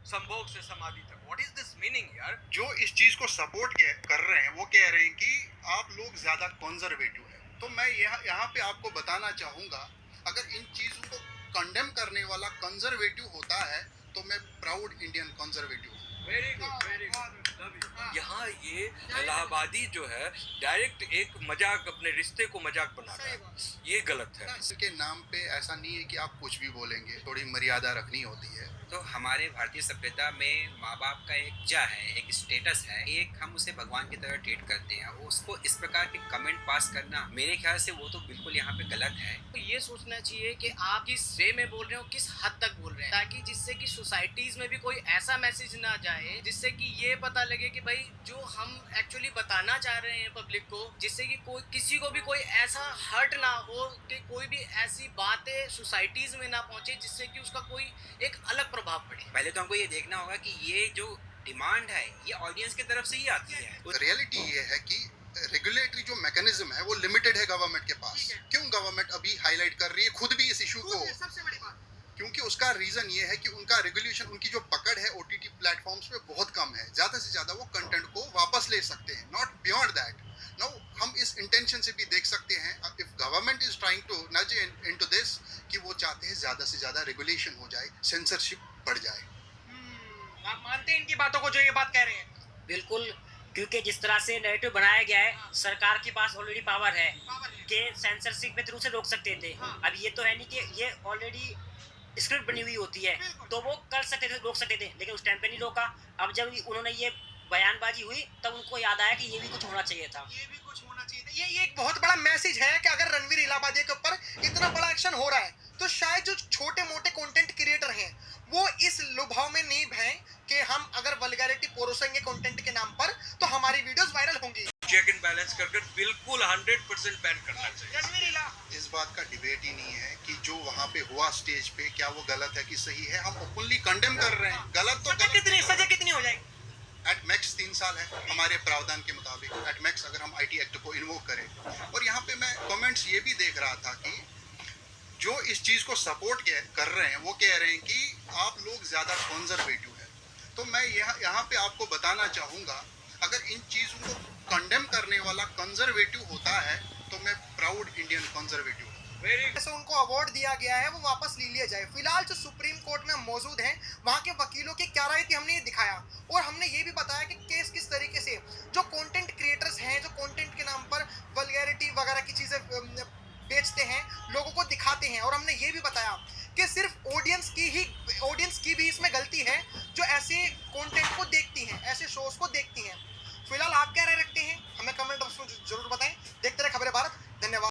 संभोग से समाधि तक। व्हाट इज दिस मीनिंग यार? जो इस चीज को सपोर्ट कर रहे हैं वो कह रहे हैं कि आप लोग ज्यादा कंजर्वेटिव हैं। तो मैं यहाँ पे आपको बताना चाहूंगा, अगर इन चीजों को कंडेम करने वाला कंजर्वेटिव होता है तो मैं प्राउड इंडियन कंजर्वेटिव हूँ। Very good, very good, love you. यहाँ ये इलाहाबादी जो है डायरेक्ट एक मजाक, अपने रिश्ते को मजाक बना रहा है, ये गलत है। इसके नाम पे ऐसा नहीं है कि आप कुछ भी बोलेंगे, थोड़ी मर्यादा रखनी होती है। तो हमारे भारतीय सभ्यता में माँ बाप का एक दर्जा है, एक स्टेटस है, एक हम उसे भगवान की तरह ट्रीट करते हैं। उसको इस प्रकार के कमेंट पास करना मेरे ख्याल से वो तो बिल्कुल यहाँ पे गलत है। तो ये सोचना चाहिए कि आप किस वे में बोल रहे हो, किस हद तक बोल रहे हैं, ताकि जिससे कि सोसाइटीज में भी कोई ऐसा मैसेज ना जाए जिससे कि ये पता लगे कि भाई जो हम एक्चुअली बताना चाह रहे हैं पब्लिक को, जिससे कि कोई किसी को भी कोई ऐसा हर्ट ना हो, कि कोई भी ऐसी बातें सोसाइटीज में ना पहुंचे जिससे कि उसका कोई एक अलग प्रभाव पड़े। पहले तो हमको ये देखना होगा कि ये जो डिमांड है ये ऑडियंस की तरफ से ही आती है। रियलिटी ये है कि रेगुलेटरी जो मैकेनिज्म है वो लिमिटेड है गवर्नमेंट के पास। क्यों गवर्नमेंट अभी हाईलाइट कर रही है खुद भी इस इशू को? सबसे बड़ी बात, क्योंकि उसका रीजन ये है कि उनका रेगुलेशन, उनकी जो पकड़ है ओटीटी प्लेटफॉर्म्स पे बहुत कम है। ज्यादा से ज्यादा वो कंटेंट को वापस ले सकते हैं, नॉट बियॉन्ड दैट। नाउ हम इस इंटेंशन से भी देख सकते हैं, if government is trying to nudge into this, कि वो चाहते हैं ज्यादा से ज्यादा रेगुलेशन हो जाए, सेंसरशिप बढ़ जाए। आप मानते हैं इनकी बातों को जो ये बात कह रहे हैं? बिल्कुल, क्योंकि जिस तरह से नैरेटिव बनाया गया है, सरकार के पास ऑलरेडी पावर है कि सेंसरशिप के थ्रू से रोक सकते थे। अब ये तो है नहीं कि ये ऑलरेडी स्क्रिप्ट बनी हुई होती है, तो वो कर सकते थे, रोक सकते थे, लेकिन उस टाइम पे नहीं रोका। अब जब उन्होंने ये बयानबाजी हुई तब उनको याद आया कि ये भी कुछ होना चाहिए था। ये भी कुछ होना चाहिए था। ये एक बहुत बड़ा मैसेज है कि अगर रणवीर इलाहाबादी के ऊपर इतना बड़ा एक्शन हो रहा है तो शायद जो छोटे मोटे कंटेंट क्रिएटर हैं वो इस लुभाव में नहीं भय कि हम अगर वल्गैरिटी परोसेंगे कंटेंट के नाम पर तो हमारी वीडियोस वायरल होंगी। चेक एंड बैलेंस कर बिल्कुल 100% बैन करना चाहिए। रणवीर इला इस बात का डिबेट ही नहीं है कि जो वहाँ पे हुआ स्टेज पे क्या वो गलत है कि सही है। हम ओपनली कंडेम कर रहे हैं। गलत तो सजा कितनी हो जाएगी? एट मैक्स 3 साल है हमारे प्रावधान के मुताबिक, एट मैक्स अगर हम आईटी एक्ट को इन्वोक करें। और यहाँ पे मैं कमेंट्स ये भी देख रहा था कि जो इस चीज को सपोर्ट कर रहे हैं वो कह रहे हैं कि आप लोग ज्यादा कंजर्वेटिव हैं। तो मैं यहाँ पे आपको बताना चाहूंगा, अगर इन चीजों को कंडेम करने वाला कंजर्वेटिव होता है तो मैं प्राउड इंडियन कंजर्वेटिव हूँ। जैसे उनको अवार्ड दिया गया है वो वापस ले लिया जाए। फिलहाल जो सुप्रीम कोर्ट में मौजूद हैं वहाँ के वकीलों की क्या राय थी हमने ये दिखाया, और हमने ये भी बताया कि केस किस तरीके से जो कंटेंट क्रिएटर्स हैं, जो कंटेंट के नाम पर वल्गैरिटी वगैरह की चीज़ें बेचते हैं, लोगों को दिखाते हैं। और हमने ये भी बताया कि सिर्फ ऑडियंस की भी इसमें गलती है जो ऐसे कंटेंट को देखती हैं, ऐसे शोज को देखती हैं। फिलहाल आप क्या राय रखते हैं हमें कमेंट बॉक्स में जरूर बताएं। देखते रहे खबरें भारत। धन्यवाद।